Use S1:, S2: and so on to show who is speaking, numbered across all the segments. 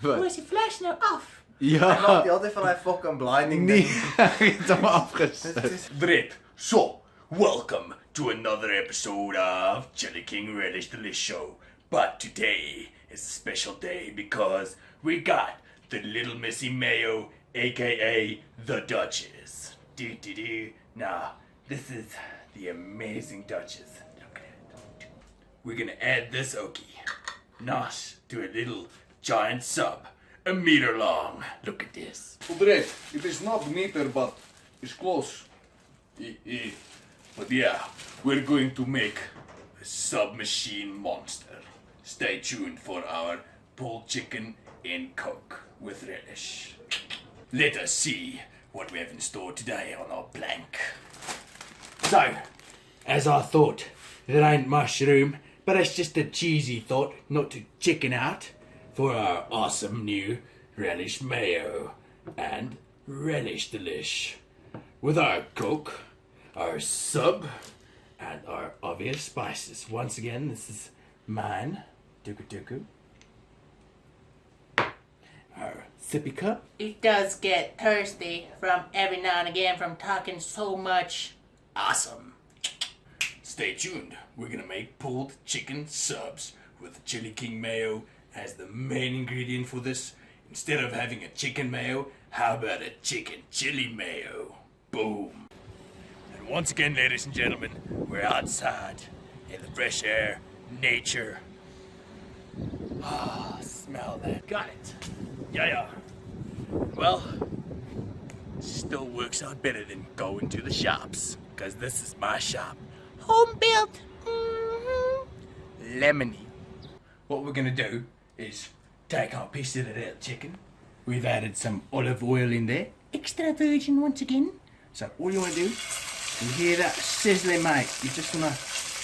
S1: Hoe is die flash nou af?
S2: Ja.
S3: Hij maakt die altijd van hij fucking blinding.
S2: Nee, hij het allemaal afgezet.
S4: Drip. So, welcome to another episode of Chilli King Relish Delish show. But today is a special day because we got the little Missy Mayo, a.k.a. the Duchess. Now, this is the amazing Duchess. Look at it. We're gonna add this okie not to a little giant sub, a meter long. Look at this.
S5: Drip, it is not meter, but it's close.
S4: But yeah, we're going to make a submachine monster. Stay tuned for our pulled chicken in Coke with relish. Let us see what we have in store today on our plank. So, as I thought, it ain't mushroom, but it's just a cheesy thought not to chicken out for our awesome new Relish Mayo and Relish Delish. With our Coke, our sub, and our obvious spices. Once again, this is mine, Duku Duku. Our sippy cup.
S1: It does get thirsty from every now and again from talking so much.
S4: Awesome. Stay tuned. We're gonna make pulled chicken subs with Chilli King Mayo as the main ingredient for this. Instead of having a chicken mayo, how about a chicken chili mayo? Boom. And once again, ladies and gentlemen, we're outside in the fresh air, nature. Ah, smell that. Got it. Yeah. Well, still works out better than going to the shops, because this is my shop.
S1: Home built.
S4: Lemony. What we're gonna do is take our piece of the little chicken. We've added some olive oil in there.
S1: Extra virgin once again.
S4: So all you want to do, you hear that sizzling, mate? You just want to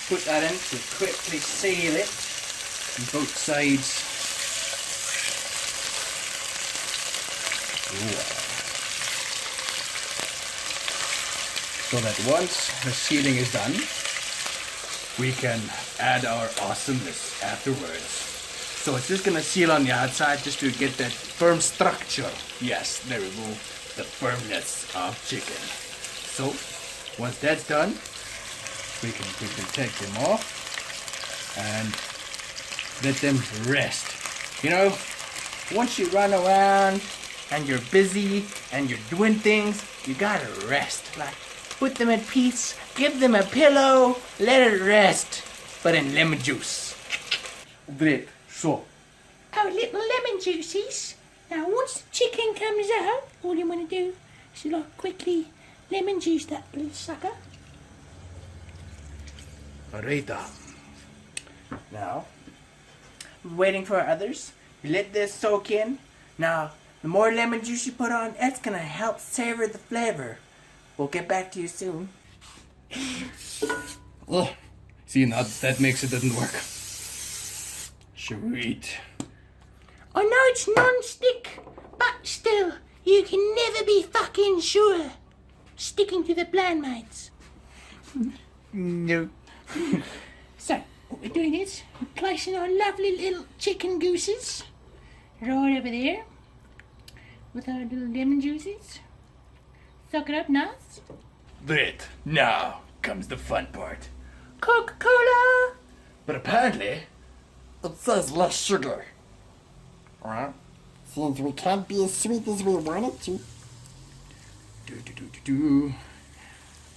S4: put that in to quickly seal it on both sides. So that once the sealing is done, we can add our awesomeness afterwards. So it's just gonna seal on the outside just to get that firm structure. Yes, there we go. The firmness of chicken. So once that's done, we can take them off and let them rest. You know, once you run around and you're busy and you're doing things, you gotta rest. Like, put them at peace, give them a pillow, let it rest, but in lemon juice.
S5: Drip, so.
S1: Our little lemon juices. Now once the chicken comes out, all you want to do is like quickly lemon juice that little sucker.
S4: Right. Now, we're waiting for others. You let this soak in. Now, the more lemon juice you put on, that's gonna help savor the flavor. We'll get back to you soon.
S2: Oh, see, now that makes it didn't work.
S4: Sweet.
S1: I know it's non-stick, but still, you can never be fucking sure. Sticking to the plan, mates.
S4: No.
S1: So, what we're doing is, we're placing our lovely little chicken gooses right over there with our little lemon juices. Suck it up nice.
S4: Great. Now comes the fun part.
S1: Coca-Cola!
S4: But apparently,
S6: It says less sugar. Well, since we can't be as sweet as we wanted to.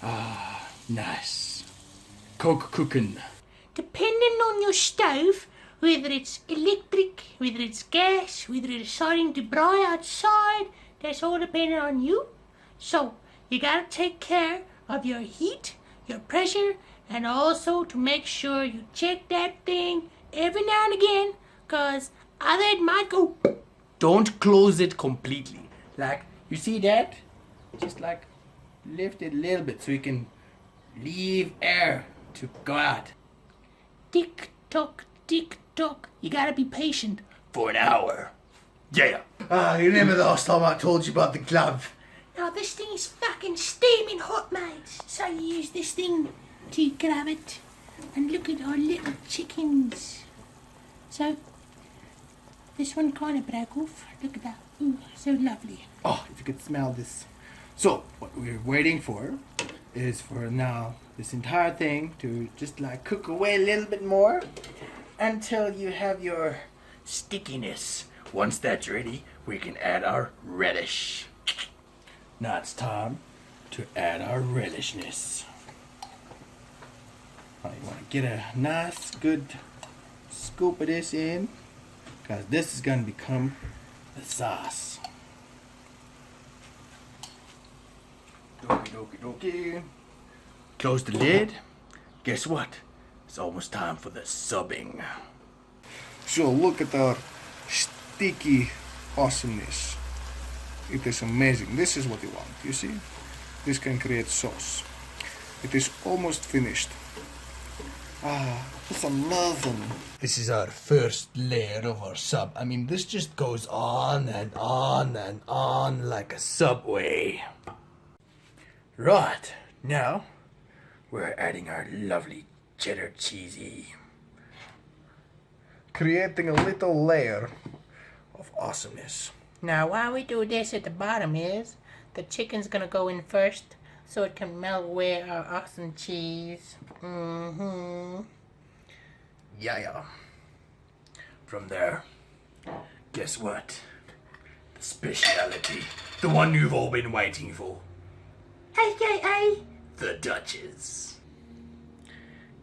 S4: Ah, nice. Coke cooking.
S1: Depending on your stove, whether it's electric, whether it's gas, whether it's starting to braai outside, that's all dependent on you. So, you gotta take care of your heat, your pressure, and also to make sure you check that thing every now and again, cause other it might go.
S4: Don't close it completely. Like, you see that? Just like lift it a little bit so you can leave air to go out.
S1: Tick tock, tick tock. You gotta be patient.
S4: For an hour. Yeah.
S3: You remember the last time I told you about the glove?
S1: Now this thing is fucking steaming hot, mates. So you use this thing to grab it. And look at our little chickens. So This one kind of broke off. Look at that. Ooh, so lovely.
S2: Oh, if you could smell this. So, what we're waiting for is for now this entire thing to just like cook away a little bit more until you have your stickiness. Once that's ready, we can add our relish. Now it's time to add our relishness. Now you want to get a nice, good scoop of this in, because this is going to become the sauce. Dokie, dokie, dokie. Close the lid. Guess what? It's almost time for the subbing.
S7: So look at our sticky awesomeness. It is amazing. This is what you want, you see? This can create sauce. It is almost finished. Ah, it's amazing.
S2: This is our first layer of our sub. I mean, this just goes on and on and on like a subway. Right, now we're adding our lovely cheddar cheesy.
S7: Creating a little layer of awesomeness.
S1: Now, why we do this at the bottom is the chicken's gonna go in first so it can melt away our awesome cheese.
S2: Yeah. From there, guess what? The speciality. The one you've all been waiting for.
S1: a.k.a.
S2: The Duchess.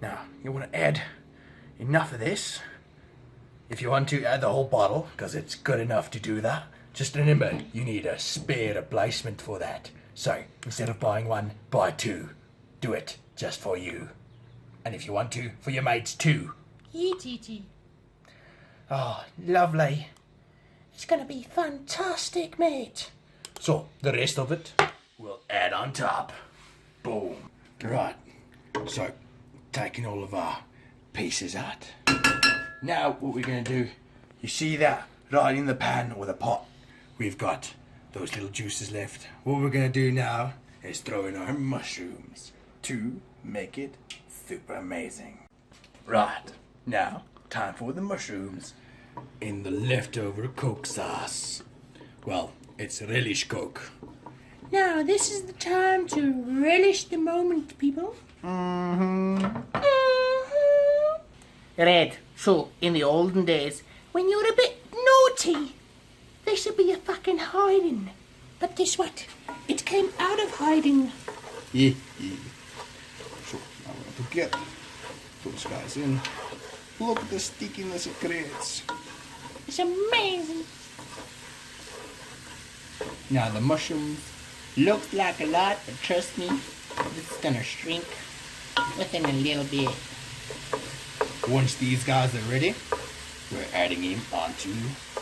S2: Now, you want to add enough of this. If you want to, add the whole bottle, because it's good enough to do that. Just remember, you need a spare replacement for that. So, instead of buying one, buy two. Do it just for you. And if you want to, for your mates too.
S1: Heechichi.
S2: Oh, lovely.
S1: It's gonna be fantastic, mate.
S2: So, the rest of it, we'll add on top. Boom. Right. So, taking all of our pieces out. Now, what we're going to do, you see that right in the pan or the pot? We've got those little juices left. What we're going to do now is throw in our mushrooms to make it super amazing. Right. Now, time for the mushrooms in the leftover Coke sauce. Well, it's relish Coke.
S1: Now, this is the time to relish the moment, people. Red, so in the olden days, when you were a bit naughty, there should be a fucking hiding. But guess what? It came out of hiding.
S7: Yeah. So now we have to get those guys in. Look at the stickiness it creates.
S1: It's amazing.
S2: Now the mushrooms
S1: Looks like a lot, but trust me, this is gonna shrink within a little bit.
S2: Once these guys are ready, we're adding him onto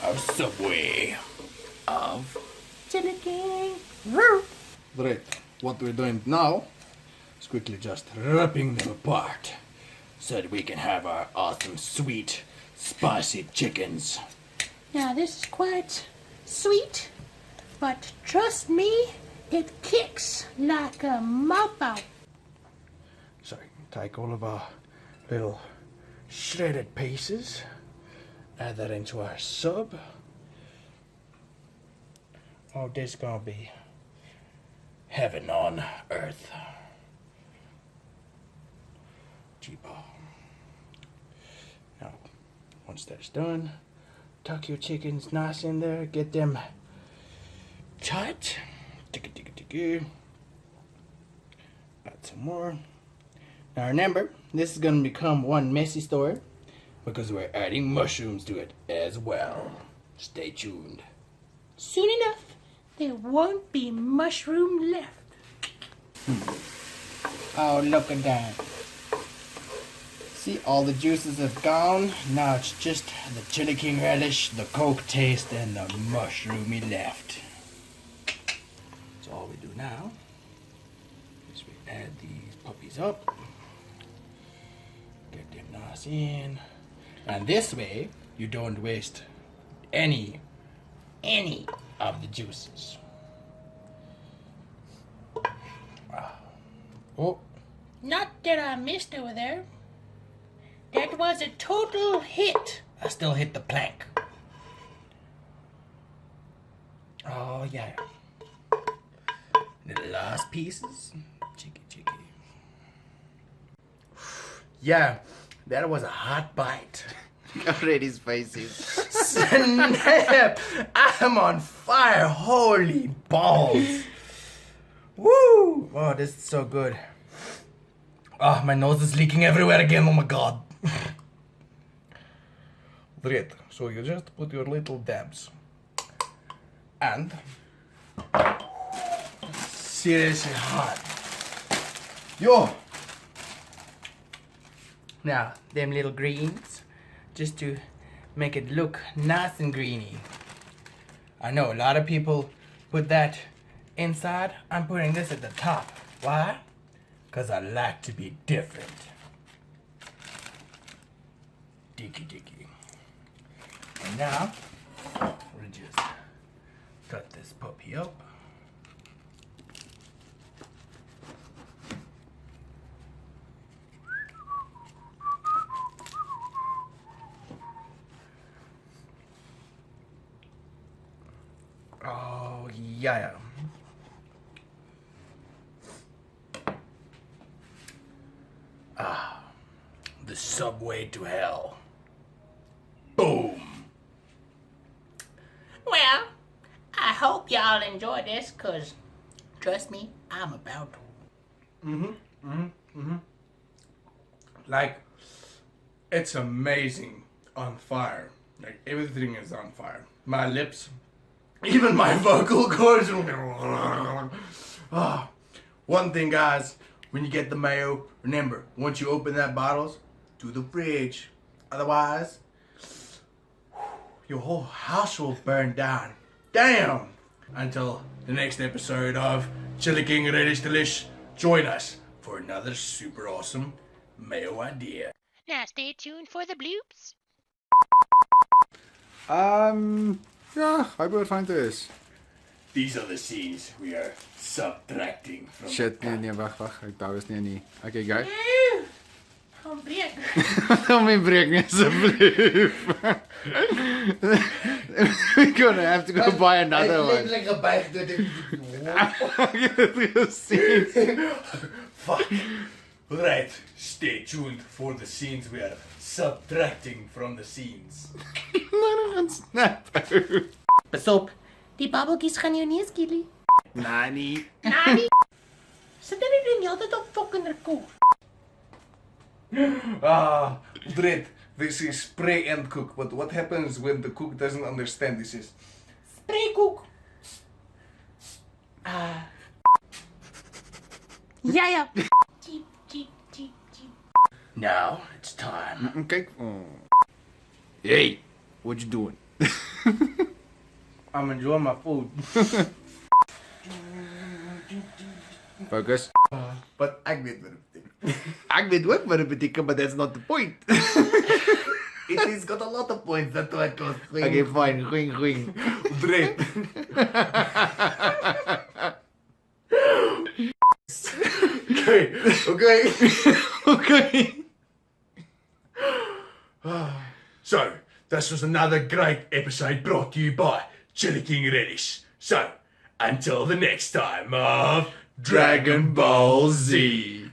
S2: our subway of
S1: Chilli King.
S2: Right. What we're doing now is quickly just ripping them apart so that we can have our awesome, sweet, spicy chickens.
S1: Now this is quite sweet, but trust me, it kicks like a mopo.
S2: So take all of our little shredded pieces, add that into our sub. Oh, this is gonna be heaven on earth. Cheapo. Now, once that's done, tuck your chickens nice in there, get them tight. Add some more. Now remember, this is gonna become one messy story because we're adding mushrooms to it as well. Stay tuned.
S1: Soon enough, there won't be mushroom left.
S2: Oh, look at that. See, all the juices have gone. Now it's just the Chilli King relish, the Coke taste, and the mushroomy left. So all we do now is we add these puppies up. Get them nice in. And this way, you don't waste any of the juices. Oh,
S1: Not that I missed over there. That was a total hit.
S2: I still hit the plank. yeah. The last pieces. Cheeky. Yeah, that was a hot bite.
S3: Already's faces.
S2: Snap! I'm on fire. Holy balls. Woo! Oh, this is so good. Oh, my nose is leaking everywhere again. Oh my god. Great. So you just put your little dabs. And seriously hot. Yo! Now, them little greens, just to make it look nice and greeny. I know a lot of people put that inside. I'm putting this at the top. Why? Because I like to be different. Dicky. And now, we'll just cut this puppy up. Oh, yeah. Ah, the subway to hell. Boom.
S1: Well, I hope y'all enjoy this, cause trust me, I'm about to.
S7: Like, it's amazing on fire. Like, everything is on fire. My lips, even my vocal cords. Ah, one thing, guys, when you get the mayo, remember, once you open that bottles, to the fridge. Otherwise, your whole house will burn down. Damn! Until the next episode of Chilli King Relish Delish, join us for another super awesome mayo idea.
S1: Now stay tuned for the bloops.
S5: Ja, hij wordt fijn thuis.
S4: These are the scenes we are subtracting from.
S5: Shit, nee, wacht. Ik bouw eens niet. Oké, guy.
S1: Kom, breek.
S5: Don't me break me, alsjeblieft. We're gonna have to go buy another one.
S3: Lekker bijgedrukt.
S2: Fuck. Right. Stay tuned for the scenes we are subtracting from the scenes.
S5: Snap.
S1: Pas op, die babbeltjes gaan je neus killen.
S5: Nani.
S1: Nani? Zit er niet in altijd op fucking record?
S7: Ah, Dred, this is spray and cook, but what happens when the cook doesn't understand this is?
S1: Spreekkoek. Ja. Cheep.
S2: Now it's time.
S5: Kijk. Oh. Hey, what you doing?
S7: I'm enjoying my food.
S5: Focus.
S3: But ik weet wat het betekent.
S5: Ik weet ook wat het betekent, but that's not the point.
S3: It has got a lot of points, that's why it was
S5: Okay, fine. Going.
S7: Dred.
S5: Okay.
S2: So, this was another great episode brought to you by Chilli King Relish. So, until the next time of Dragon Ball Z.